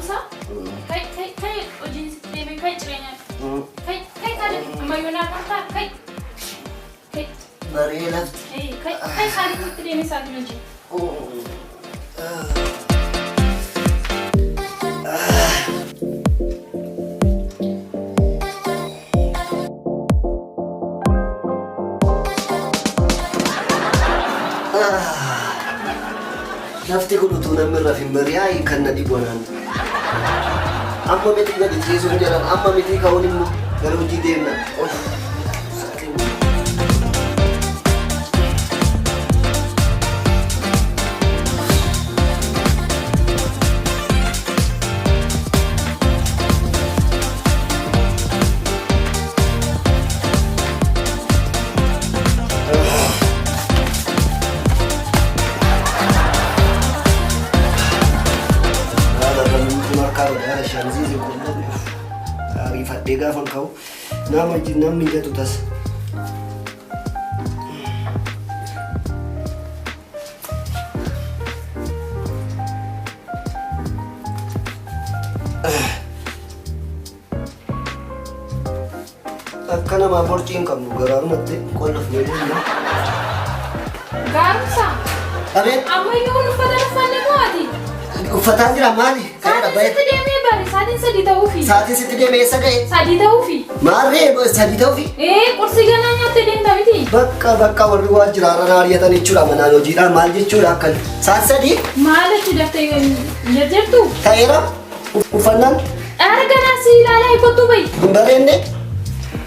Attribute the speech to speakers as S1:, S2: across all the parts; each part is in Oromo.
S1: garusa kai ojin sisteme kai trenya kai kare amayona kata kai
S2: Bari left.
S1: Kai sari sisteme sagnoji
S2: Nafti kudu tunan merafin beriai karena dibuanan. Amma meti jadi Yesus jalan, amma meti kaunin mu kalau uji dena. Oh, sakit. Dega fan kau, nama jatuh tas. Karena mabur cingkam, garam mati, kolaf ni.
S1: Garam sa?
S2: Abe?
S1: Amo ini ufatan mo adi.
S2: Ufatan dia mali.
S1: Sadin sadi taufi.
S2: Sadin situ dia mesa gay.
S1: Sadi taufi.
S2: Mare, sadi taufi.
S1: Kursi gananya tedeng tawiti.
S2: Bakka warwa jirara nariya tani chura manalo jira malji chura kan. Sadi?
S1: Mala sudah tengen nyejer tu.
S2: Taira? Ufanan?
S1: Arga nasi lala ikotu bay.
S2: Barenne?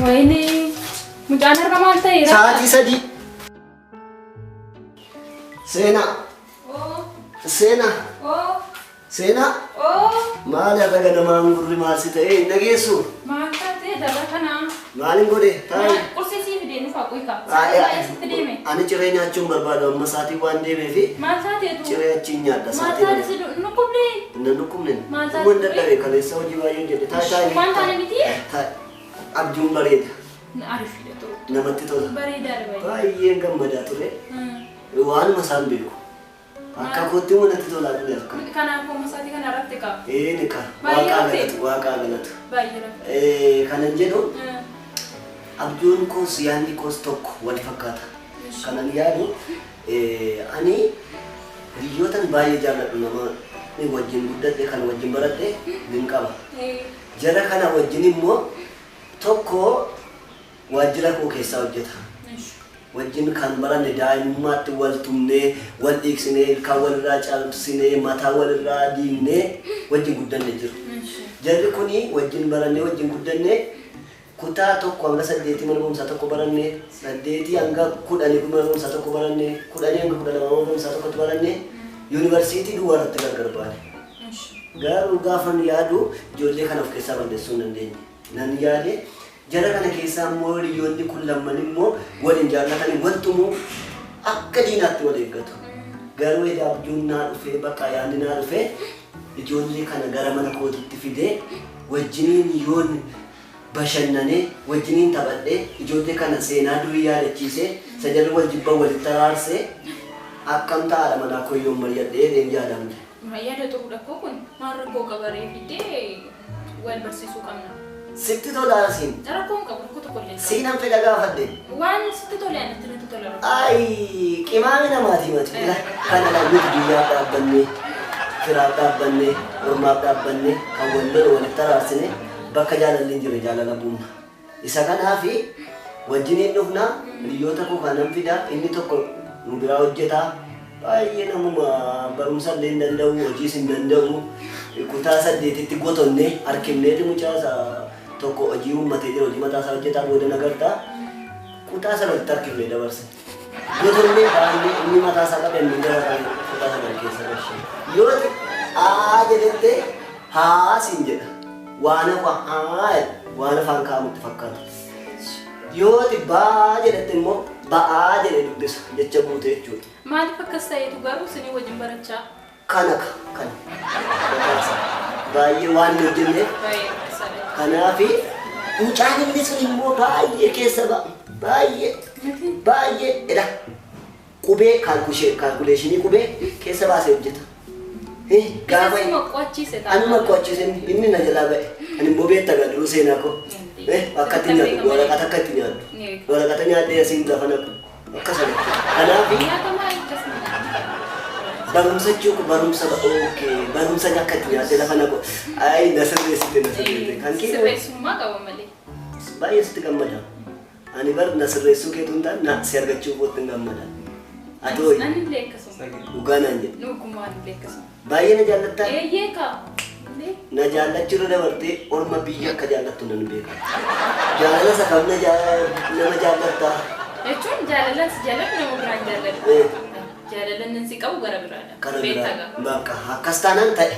S1: Waini. Mujanar kamal taira.
S2: Sadi. Sena.
S1: Oh.
S2: Sena?
S1: Oh.
S2: Maali ada gana mangurri masita nagesu.
S1: Maka te dabar kana.
S2: Maali ngode tai.
S1: Kursi si video ni fakui ka.
S2: Ani cirenya acung berbada masati wande mevi.
S1: Masa te tu.
S2: Cirenya cinya da sati.
S1: Masa se nukum le.
S2: Nukum nen. Munda dare kale saudi wayo jede tai.
S1: Manta ne miti?
S2: Tai. Abjum bared.
S1: Arif de tu.
S2: Namatti to.
S1: Baredar bay.
S2: Tai yenga mada ture. Wan masan biku. Akka kotti mana tu la dulu kan.
S1: Kana aku masati kana rafte ka.
S2: Nika. Waka galat.
S1: Bayira.
S2: Kanan jedhu. Abjuun ko siyaanni koos tokko wal fakkaata. Kanan yaadu ani biyyoota baay'ee jaalladhu nama ni wajjin guddadhe kan wajjin baradhe nin qaba. Jara kana wajjin immoo tokko waajjira koo keessaa hojjeta. Wajjin kan baranne daa'imummaatti wal tumnee wal dhiiksine ilkaan walirraa caalchisine mataa walirraa diignee wajjin guddanne jiru. Jarri kuni wajjin baranne wajjin guddanne kutaa tokko hanga 8 mana barumsaa tokko baranne 8 hanga 10 mana barumsaa tokko baranne 10 hanga 12 mana barumsaa tokko baranne yuunivarsiitii duwwaarratti gargar baane. Garuu gaafan yaadu ijoollee kana of keessaa balleessuu hin dandeenye. Nan yaade jara kana keessaa immoo hiriyoonni kun lamman immoo waliin jaallatanii wantumuu akka diinaatti wal eeggatu. Garuu edaa abjuun naa dhufee bakka yaadni naa dhufee ijoollee kana gara mana kootitti fidee wajjiniin yoon bashannanee wajjiniin taphadhee ijoollee kana seenaa durii yaadachiisee sajalli wal jibban walitti araarsee akkam ta'aadha manaa koo yoon mari'adhee deem yaadamne.
S1: Yaada tokko dhakkoo kun maal rakkoo qabaree fidee wal barsiisuu qabna.
S2: Sitti tola siin.
S1: Rakkoon qabu rakkoo tokko illee.
S2: Siinan fedha gaafadhe.
S1: Waan sitti tole anatti natti tola.
S2: Ay, qimaami namaatii mati. Kana lammii biyyaa dhaabbanne, firaa dhaabbanne, ormaaf dhaabbanne, kan wallolo walitti araarsine bakka jaalalli hin jirre jaalala buuna. Isa kanaafi wajjiniin dhufna hiriyoota koo kanan fida inni tokko nu biraa hojjetaa. Baay'ee namuma barumsa illee hin danda'u, hojiis hin danda'u. Kutaa 8tti gotonne harkifneeti mucaasa tokko hojii uummatee jira hojii mataasaa hojjetaa booda nagartaa. Kutaa 9tti harkifnee dabarse. Gotonne baay'ee inni mataasaa qabe inni gara kutaa 9 keessa galche. Yoo haa jedhette haa siin jedha. Waan afaan kaa'amutti fakkaata. Yoo baa jedhette immoo ba'aa jedhee dubbisa jecha guute jechuudha.
S1: Maaliif akkas ta'eetu garuu isinii wajjin barachaa?
S2: Kana. Baay'ee waan hin hojjenneef. Kanaafi mucaan inni sun immoo baay'ee keessa ba'a. Baay'ee edha. Qubee kaalkuleeshinii qubee keessa baasee hojjeta. Gaafa
S1: Isuma qo'achiise ta'a.
S2: anuma qo'achiise inni na jalaa ba'e. Ani immoo beektaa gaduu seenaa koo. Akkatti nyaadhu waraqata akkatti nyaadhu. Waraqata nyaadhee asiin lafa naqu. Akkasuma. Kanaaf
S1: Nyaata maal akkasuma?
S2: barumsa jechuun barumsa barumsa akkatti nyaadhee lafa naqu. Ayi na sirreessite. Kan kee
S1: Sirreessummaa qaba malee.
S2: baay'ee sitti gammada. Ani bar na sirreessuu keetu hin taane na si argachuu kootti hin gammada. Atoo
S1: Ani illee akkasuma.
S2: dhugaa naan jedhe.
S1: Dhugumaan illee akkasuma.
S2: Baay'ee na jaallattaa.
S1: Eeyyee kaa.
S2: Na jaallachuu dabartee orma biyya akka jaallattu nan beeka. Jaalala isa kam nama jaallattaa.
S1: Jechuun jaalalaan si jaalladhu nama biraan jaalladhu. Jaalalaan si qabu gara biraadha.
S2: Kana
S1: Beektaa
S2: biraa
S1: qaba.
S2: bakka akkas taanaan ta'e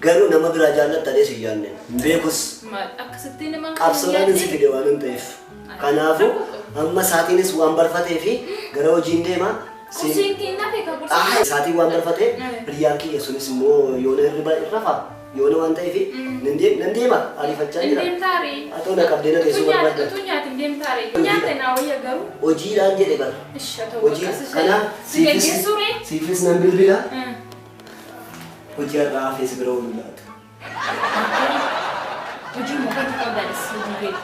S2: garuu nama biraa jaallattadhee si yaadne hin beekus
S1: Maal akkasitti nama
S2: qabsoodhaan si fide waan hin ta'eef. Kanaafuu amma saatiinis waan barfatee fi gara hojiin deema.
S1: Kusiin kennaa fi kabursa.
S2: Saatiin waan barfatee hiriyyaan kiyya sunis immoo yoona hirriba irrafa yoona waan ta'eef nan deema ariifachaa jira.
S1: Deemtaare.
S2: Atoo na qabdee na teessuu barbaadda.
S1: Utuu nyaatin deemtaare. Nyaata naa wayya garuu.
S2: Hojiidhaan jedhe bara.
S1: Ishi haa ta'u
S2: Hojii
S1: akkas ishee.
S2: kana
S1: Si geggeessuure.
S2: siifis nan bilbila. Hojii har'aa hafees bira oolu laata.
S1: Hojii muka qabdanis hojii beeku.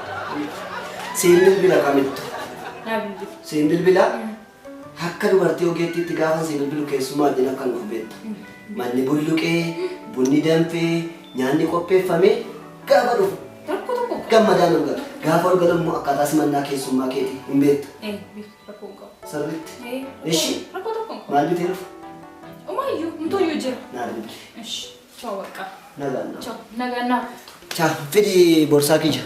S2: Siin bilbila kamittu.
S1: Naa bilbilu.
S2: Siin bilbila. Akka dubartii ogeettiitti gaafa siin bilbilu keessumaa addina akka nuuf beektu. Manni bulluqee, bunni danfee, nyaanni qopheeffamee gaafa dhufu.
S1: Tokko tokko.
S2: Gammadaan ol galu. Gaafa ol galu immoo akkaataa simannaa keessummaa keetii hin beektu.
S1: Rakkoo qabu.
S2: Sirriitti. Ishi
S1: Rakkoo tokko.
S2: maal bitee dhufu?
S1: Umaayyuu mutooyyuu jira.
S2: Naa bilbili.
S1: Ishi. Choo bakka.
S2: Nagaan naa.
S1: Choo nagaa naa.
S2: Chaa fidi borsaa kiyya.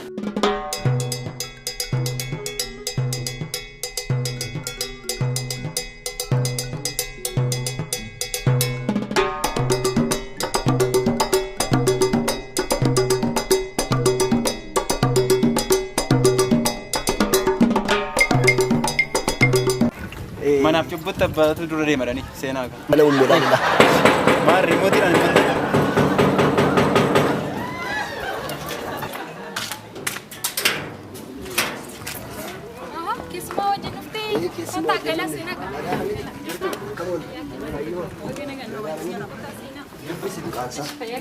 S3: Manaaf cubbutti abbaatu dura deemadhani seenaa kan.
S2: Mana ummuudhaanidha.
S3: Maal riimootiidhaan hin fayyadu.
S1: Keessumaa wajjin dhuftee kontaa galaa seenaa qaba.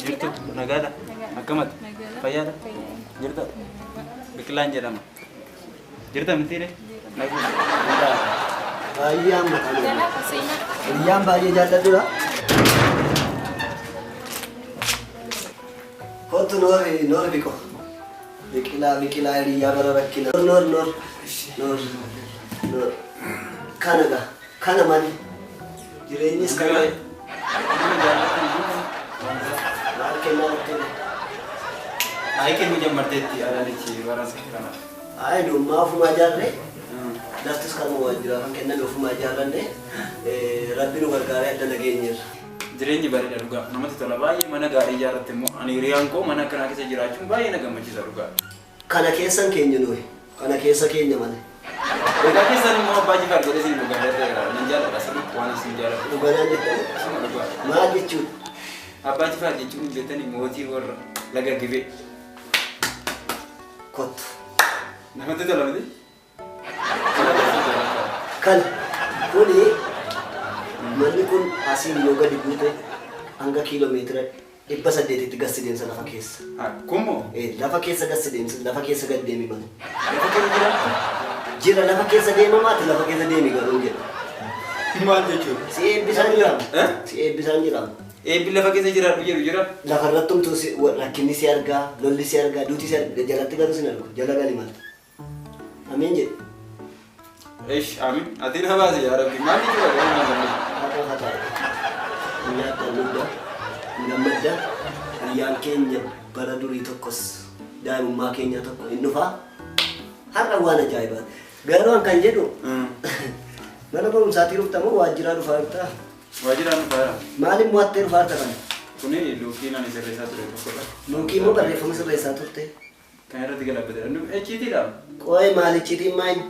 S3: Jirtu nagaadha. Akkamata. Fayyaadha. Jirta. Biqilaan jedhama. Jirta mitiire. Nagaa.
S2: Baay'een maqaan
S1: Galaa seenaa.
S2: hiriyyaan baay'ee jaalladhudha. Kottu noor biqo. Biqilaa hiriyyaa bara rakkina. Noor. Kana mali. Jireenyis kana. Maal kennaa jirtudha?
S3: Ayi kennu jammarteetti aadaanichi waraansa kana.
S2: Ayi dhummaa ofumaa jaarree. Laftis kan waajjiraa kan kennan ofumaa jaarranne rabbi nu gargaaree adda nageenyeerra.
S3: Jireenyi bareeda dhugaa namatti tola baay'ee mana gaarii ijaarratte immoo ani hiriyaan koo mana akkanaa keessa jiraachuun baay'ee na gammachiisa dhugaa.
S2: Kana keessan keenya nuyi. Kana keessa keenya malee.
S3: Egaa keessan immoo abbaa jifaar godhee siin dhugaa dheeraa nan jaalladha sirriitti waan isin jaalladhu.
S2: Dhuganaan jettanii
S3: Suma dhugaa.
S2: maal jechuudha?
S3: Abbaa jifaar jechuun beektanii mootii warra laga gibee.
S2: Kottu.
S3: Namatti tola miti?
S2: Kana kuni manni kun asiin yoo gadi buute hanga kiiloomeetira 800tti gassi deemsa lafa keessa.
S3: Kummoo?
S2: Lafa keessa gassi deemsa lafa keessa gad deemi mana.
S3: Lafa keessa jiraattu?
S2: Jira lafa keessa deemamaati lafa keessa deemi garuu jedha.
S3: Maal jechuudha?
S2: Si eebbisaan jiraama. Si eebbisaan jiraama.
S3: Eebbi lafa keessa jiraadhu jedhu jira.
S2: Lafa irratti humtuu rakkinni si argaa, lolli si argaa, duuti si argaa, jalatti garuu sin argu, jala gali mala. Ameen jedhe.
S3: Eesh, amiin. Ati na baase yaa Rabbi. Maal jechuudha garuu maal malee?
S2: Haqa haqa. Nyaata guddaa, gammadda, hiriyyaan keenya bara durii tokkos daa'imummaa keenya tokko hin dhufaa. Har'a waan ajaa'ibaati. Garuu kan jedhu mana barumsaatii dhuftamoo waajjiraa dhufaa dhuftaa?
S3: Waajjiraan dhufaa.
S2: Maaliin mo'attee dhufaa kana?
S3: Kuni luukiin ani sirreessaa ture tokkodha.
S2: Luukii immoo barreeffama sirreessaa turte.
S3: Kan irratti galabbatedha. Ejjiitiidha.
S2: Qooyi maalichiitiin maali?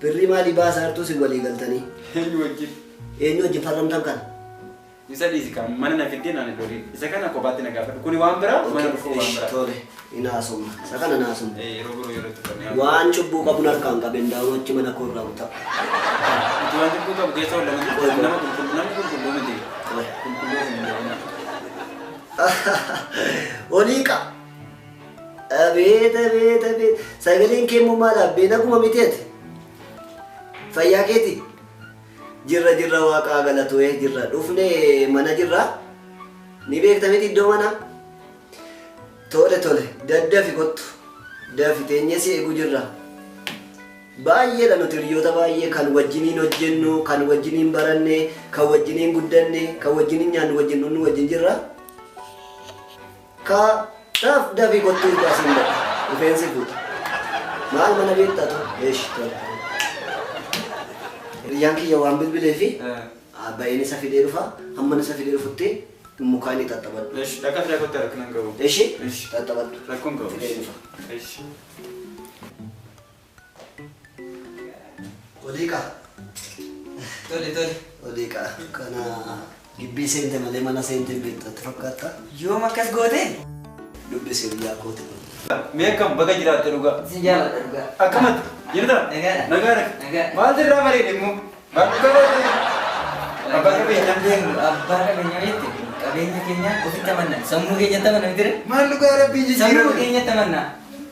S2: Birrii maalii baasaa hartuu si walii galtanii?
S3: Eenyu wajjin?
S2: Eenyu wajjin faramtan kana?
S3: Isa dhiisi kan mana na fiddee naan iddoo isa kana kophaatti na gaafadhu. Kuni waan biraa mana dhufuu waan biraa.
S2: Tole, inaasuma. Isa kana naasuma.
S3: Yeroo biroo yeroo itti
S2: Waan cubbuu qabuun harkaan qabeen daawwachi mana koorraa ta'a.
S3: Itti waan xiqqoo qabu keessa ol nama qulqulluu miti.
S2: Qooyi.
S3: Qulqulluu hin jedhamu.
S2: Oliiqa. Abeet. Sagaleen kee immoo maal abbeen akkuma miteeti. Fayyaa keeti. Jirra waaqaa galatu jirra. Dhufnee mana jirra. Ni beektamiti iddoo mana. Tole. Daddafi kottu. Dafi teenyee si eegu jirra. Baay'eedha nuti hiriyoota baay'ee kan wajjiniin hojjennu, kan wajjiniin baranne, kan wajjiniin guddanne, kan wajjiniin nyaannu wajjin dhunnu wajjin jirra. Taaf dafii kottuu baasiin dha. Rifeensi fuudha. Maal mana beektaa tu? Tola. Hiriyyaan kiyya waan bilbilee fi baay'een isa fidee dhufa. Hamman isa fidee dhufutti mukaan ni xaxxabadhu.
S3: Dhaqaa fi dhaqootti rakkinaan qabu.
S2: Xaxxabadhu.
S3: Rakkoon qabu.
S2: Fidee dhufa. Oliiqa. Oliiqa. Kana gibbii seente malee mana seente beektatti fakkaata.
S4: Yoom akkas goote?
S2: Dubbisi hiriyaa kooti.
S3: Mee akkam baga jiraatte dhugaa?
S4: Si jaalladha dhugaa.
S3: Akkamatti? Jirta?
S4: Nagaadha.
S3: Nagaa. Maal irraa bareede immoo? Bakka bareede. Abbaa qabeenyaa.
S4: Abbaa qabeenyaa jetti. Qabeenya keenya ofitti amanna. Sammuu keenya tamanna miti.
S3: Maal dhugaa rabbii jijjiirame?
S4: Sammuu keenya tamanna.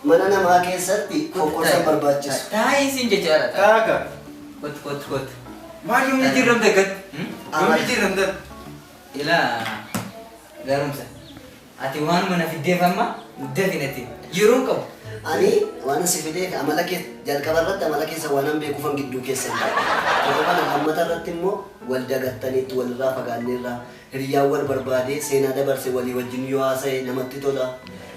S2: Mana namaa keessatti kokkorsa barbaachisu.
S4: Taa'ee siin jechaadha.
S3: Taaka.
S4: Kot.
S3: Maal yoom jijjiiramte gat? Yoom jijjiiramte?
S4: Ilaa gaarumsa. Ati waan mana fiddeeffamma dafinatti yeroon qabu.
S2: Ani waan si fidee amala kee jalqaba irratti amala keessa waan an beekuufan gidduu keessa hin qabu. Yeroo kana lammata irratti immoo wal dagattaniitti walirraa fagaanneerraa hiriyyaan wal barbaadee seenaa dabarse walii wajjin yoo haasa'e namatti tola.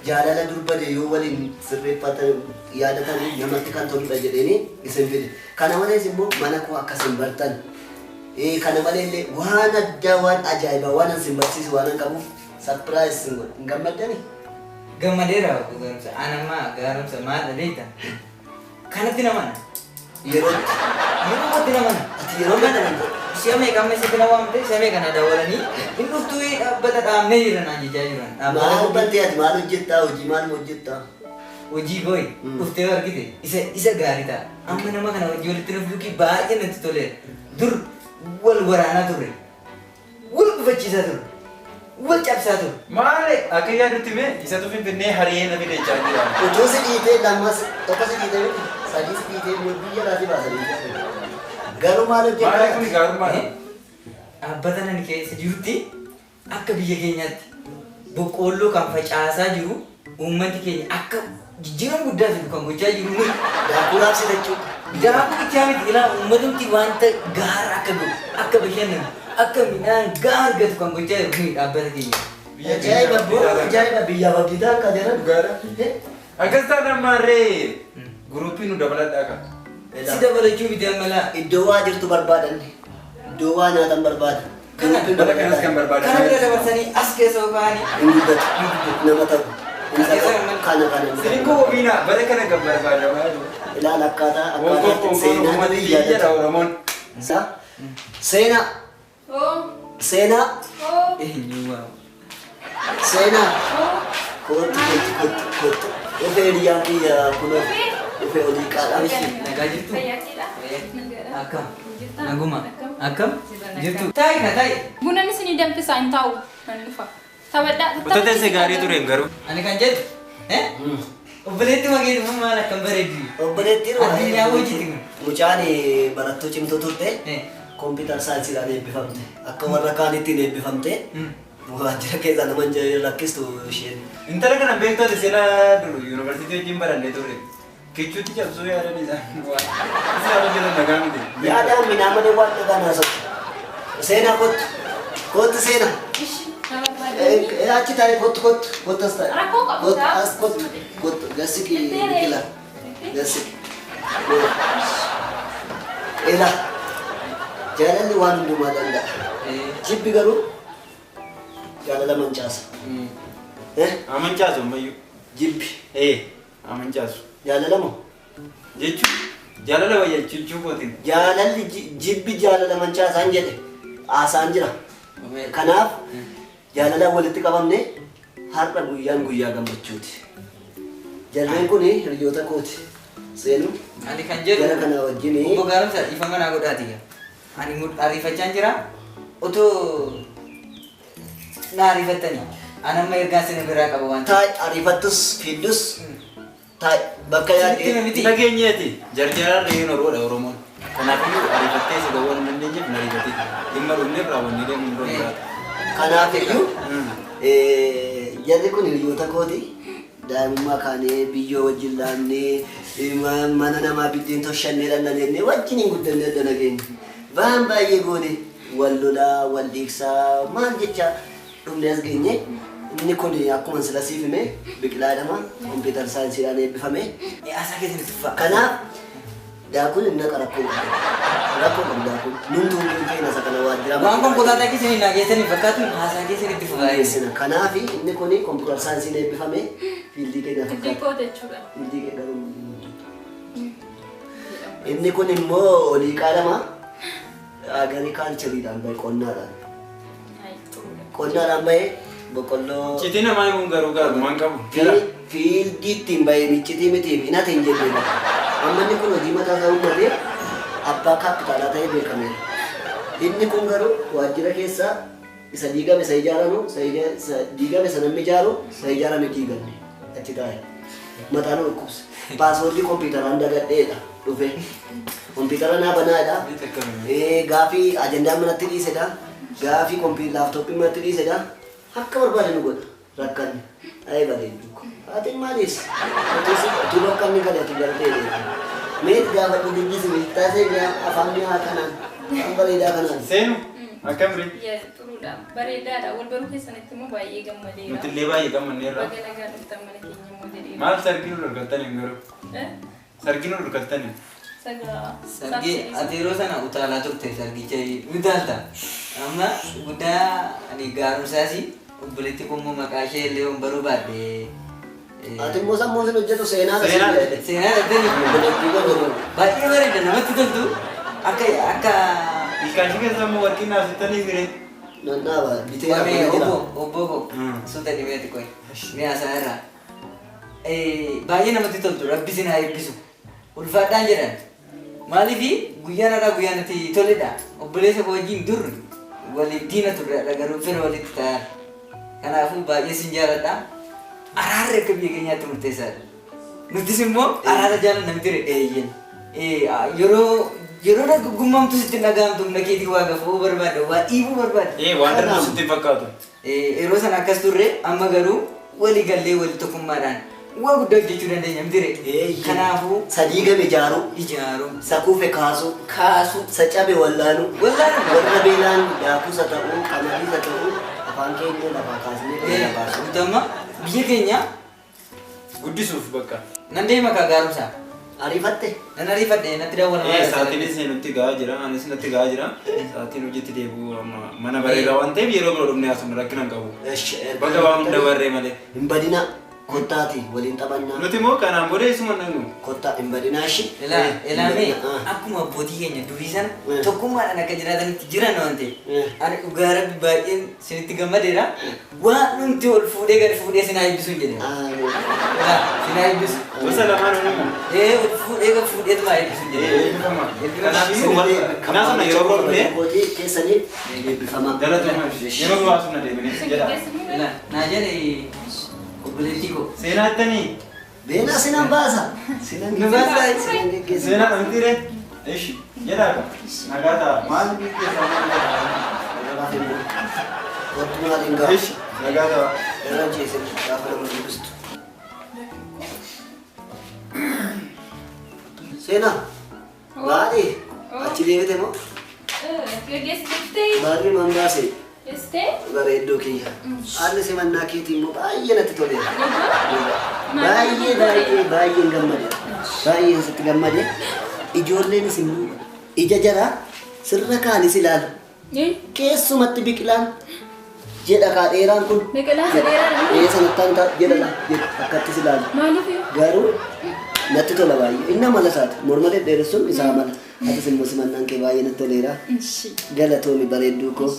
S2: Jaalala durbade yoo waliin sirreeffatan yaadatan namatti kan toludha jedheeni isin fide. Kana malees immoo mana koo akkas hin bartan. Kana maleellee waan addaa waan ajaa'ibaa waan an sin barsiisu waan an qabuuf surprise sin godha. Hin gammaddanii?
S4: Gammadeera gaarumsa. Anammaa gaarumsa maal beekta? Kanatti namana. Yerootti namana.
S2: Ati yeroo kana
S4: Siamee kan meeshaa kana waamte siamee kana dawwalanii hin dhuftuu dhaabbata dhaabnee jiran ajajaa jiran.
S2: maal bantee ati maal hojjettaa hojii maal hojjettaa?
S4: Hojii boy dhuftee argite isa gaarii ta'a. Amma nama kana hojii walitti dhufuuki baay'ee natti toleera. Dur wal waraanaa turre. Wal gufachiisaa turre. Wal cabsaa turre.
S3: Maal akka yaadutti mee isatu finfinnee hariyee na fide jechaa jira.
S2: Utuu si dhiitee lammas tokko si dhiitee miti sadii si dhiitee biyya laatii baasanii. Garuu maal hojjettaa?
S3: Maal kun gaarummaadha?
S4: Dhaabbata nan keessa jirutti akka biyya keenyaatti boqqoolloo kan facaasaa jiru uummanni keenya akka jijjiirama guddaa fidu kan gochaa jiru nuyi.
S2: Daakuu raabsite jechuudha.
S4: Daakuu bichaa miti ilaa uummatumti wanta gaara akka godhu akka bashannanu akka midhaan gahaa argatu kan gochaa jiru nuyi dhaabbata keenya.
S2: Ajaa'iba biyya abdiitaa akka jiran.
S3: Akkas taanaan maarree guruupii nu dabaladhaa kan.
S4: Si dabalachuu miti ammalaa.
S2: Iddoo waa jirtu barbaadan. Iddoo waa nyaatan barbaada.
S4: Kana bira dabarsanii as keessa ofaanii.
S2: Hin guddatu. Nama ta'u. Kana.
S3: Sininkoo wabiinaa bara kana kan barbaadamaa jiru.
S2: Ilaala akkaataa seenaa biyya
S3: jedha Oromoon.
S2: Seenaa. Seenaa.
S4: Eenyumaa.
S2: Seenaa. Kootu. Dhufee hiriyyaan biyya kunoo. Dhufee olii qaadhaa.
S4: Nagaa jirtu?
S1: Fayyaatiidha.
S4: Akkam? Naguma? Akkam? Jirtu? Taa'i.
S1: Bunaan isinii danfisaa hin taa'u. Nan dhufa. Taphadhaa.
S3: Otoo teessee gaarii tureen garuu.
S4: Ani kan jedhu obboleetti mageetu maal akkam bareeddu.
S2: Obboleetti
S4: Addunyaa hojiiti kun.
S2: mucaan barattuu cimtuu turte kompiitar saayinsiidhaan eebbifamte. Akka warra kaanittiin eebbifamte. Waajjira keessa nama rakkistu isheen.
S3: Intala kana beektoota seenaa duru yuunivarsiitii wajjin barannee turre. Kichuutti cabsuu yaadan isaan isaan hojjetan nagaa miti.
S2: Yaadaan minaa malee waan dhagaa naasa'u. Seenaa kottu. Kottu seenaa. Achi taa'e kottu as taa'e.
S1: Rakkoo qabu
S2: Kottu
S1: ta'a.
S2: as kottu gassiki biqila. Gassiki. Ela. Jaalalli waan hundumaa danda'a. Jibbi garuu jaalala mancaasa.
S3: Amancaasu ammayyuu.
S2: Jibbi.
S3: Amancaasu.
S2: Jaalala moo?
S3: Jechuun jaalala wayya jechuu kootiin.
S2: Jaalalli jibbi jaalala mancaasaan jedhe haasaan jira. Kanaaf jaalalaan walitti qabamne har'a guyyaan guyyaa gammachuuti. Jarreen kun hiriyoota kooti. Seenu
S4: Ani kan jedhu
S2: gara kana wajjin
S4: obbo Gaaromsa ifa manaa godhaati. Ani ariifachaan jira. Otoo na ariifattanii Ana amma ergaa sin biraa qaba waan.
S2: taa'e ariifattus fiddus taa'e bakka yaadde
S3: Nageenyeeti. Jarjaraan reeyyoon oroodha Oromoon. Kanaafuu ariifattee isa gawwaan hin dandeenyeef na ariifate. Dhimma dhumneef raawwannee deemuu hin danda'atu.
S2: kanaafiyyuu jarri kun hiriyoota kooti daa'imummaa kaanee biyyoo wajjin laannee mana namaa biddeen toshannee dhannanee wajjin hin guddanne adda nageenya waan baay'ee goone wal lolaa wal dhiigsaa maal jecha dhumne as geenye inni kun akkuma sila siifime biqilaadhama kompiitar saayinsiidhaan eebbifame
S4: Asa keessatti tuffa.
S2: kanaaf daakun inni rakkoo qabu daakun numtuu hin feena isa kana waajjira
S4: Waan konkolaataa keessanii naa keessanii fakkaatu haasaa keessanitti fufaa.
S2: Sina kanaaf inni kun kompiitar saayinsiin eebbifame fiildii keenya fakkaata.
S1: Dikkoo jechuudha.
S2: Fiildii keenya inni kun immoo olii qaadama agriikaalchariidhaan bahe qonnaadhaan. Qonnaadhaan bahe boqqolloo.
S3: Citii namaa himuun garuu gaarummaan qabu. Jira.
S2: Fiildii ittiin bahe miccitii mitiif hinate hin jennee amma inni kun hojii mataa isaa uummatee abbaa kaapitaalaa ta'ee beekameera. Inni kun garuu waajjira keessaa isa diigame isa ijaaramu isa diigame isa namni ijaaru isa ijaarame diigamne achi taa'e mataan dhukkubsa paaswoordii kompiitaraan dagadheedha dhufe kompiitara naa banaadha gaafii ajendaan manatti dhiisedha gaafii laaptooppii manatti dhiisedha akka barbaade nu godha rakkanne ayee bareeddu haatiin maaliis tu rakkanni gale ati galteedha mee gaafa dubbisi taasee afaan mi'aa kanaan kan bareedaa kanaan
S3: Seenu akkam ture?
S1: Xuruudha. Bareedaadha. Wal baruu keessanitti immoo baay'ee gammadeera.
S3: Nuti illee baay'ee gammanneerra.
S1: Baga nagaa dhuftan mana keenya immoo jedheera.
S3: Maal sargii nu dorgottanii garuu? Sargii nu dorgottanii?
S4: Sargi ati yeroo sana utaalaa turte sargicha utaalta. Amma guddaa ani gaarumsaasi obboleetti kummoo maqaa ishee illee waan baruu baadhe.
S2: ati immoo sammuu isin hojjetu seenaa
S3: Seenaa.
S4: Seenaa dhattanii baay'ee bareeda namatti toltu akka
S3: Ilkaanshi keessa immoo warqii naafsittanii firee.
S2: nan dhaaba bitee
S4: Wame
S2: jira
S4: obbo suuta dhibeeti koy mi'a isaa irraa baay'ee namatti toltu rabbi sin haa eebbisu ulfaadhaan jedhan maaliifi guyyaan irraa guyyaan itti toledha obboleessa koo wajjin dur waliif diina turredha garuu fira walitti ta'an kanaafuu baay'ee sin jaaladha araarri akka biyya keenyaatti murteessaadha nutis immoo araara jaalanna miti eeyyen yeroo dargaggummaamtu sitti dhagahamtu humna keetii waa gafuu barbaada waa dhiibuu barbaada.
S3: Waan darbu sitti fakkaatu.
S4: Yeroo sana akkas turre amma garuu walii gallee walii tokkummaadhaan waa guddaa hojjechuu dandeenya miti kanaafuu
S2: sadii game ijaaru sa kuufe kaasu sa cabe wallaanu warra beelaan daakuusa ta'uu qamadiisa ta'uu afaan keenya lafaa kaasnee lafaa baasu
S4: Utama biyya keenya
S3: Guddisuuf bakka.
S4: nan deema kaa gaarumsaa.
S2: ariifatte
S4: Nan ariifadhe natti daawwatamaa.
S3: Saatiinis nutti gahaa jira. Anis nutti gahaa jira. Saatiin hojiitti deebi'u mana bareedaa waan ta'eef yeroo biroo dhufnee asuma rakkina hin qabu. Bakka waan hunda barree malee.
S2: hin badina kottaati waliin taphannaa
S3: Nuti immoo kanaan booda eessuma naqnu.
S2: kottaa hin badinaa ishi
S4: Ilaamee akkuma abbootii keenya durii sana tokkummaadhaan akka jiraatanitti jiran waan ta'eef ani dhugaa rabbi baay'een sinitti gammadeera waan numti ol fuudhee gadi fuudhee sinaa eebbisu hin jedhe. Sinaa eebbisu.
S3: Gosa lamaan uumamu.
S4: Ol fuudhee gadi fuudheetuma eebbisu hin jedhe.
S3: Eebbifama. Kanaaf kanaafuma yeroo biroo dhufnee
S2: kootii keessanii eebbifama
S3: jalatuma yeroo biroo asuma deebinee jedha.
S4: Naa jedhe obboleettii koo.
S3: Seenaa ittanii.
S2: beenaa sinan baasa sinan
S4: Nu baasa.
S2: sinan geggeessa
S3: Seenaa dhamti ree. Ishi jedhaa ka. Nagaa ta'a. Maal keessaa
S2: kottu maaliin gaa
S3: Ishi nagaa ta'a.
S2: irra jeese gaafa nama dubbistu seenaa baadhee achi deebite moo
S1: Gaggeessitee
S2: baadhee man baase
S1: istee
S2: bareeddoo kiyya haalli simannaa keetii immoo baay'ee natti toleera baay'een gammade baay'een sitti gammade ijoolleenis immoo ija jaraa sirra kaanis ilaalu keessumatti biqilaan jedha kaa dheeraan kun
S1: biqilaa dheeraa
S2: ee sanattaan jedha akkattis ilaalu
S1: maaliif
S2: garuu natti tola baay'ee inni mala isaati morma dhedheeressuun isaa mala atis immoo simannaan kee baay'ee natti toleera galatoomi bareedduu koo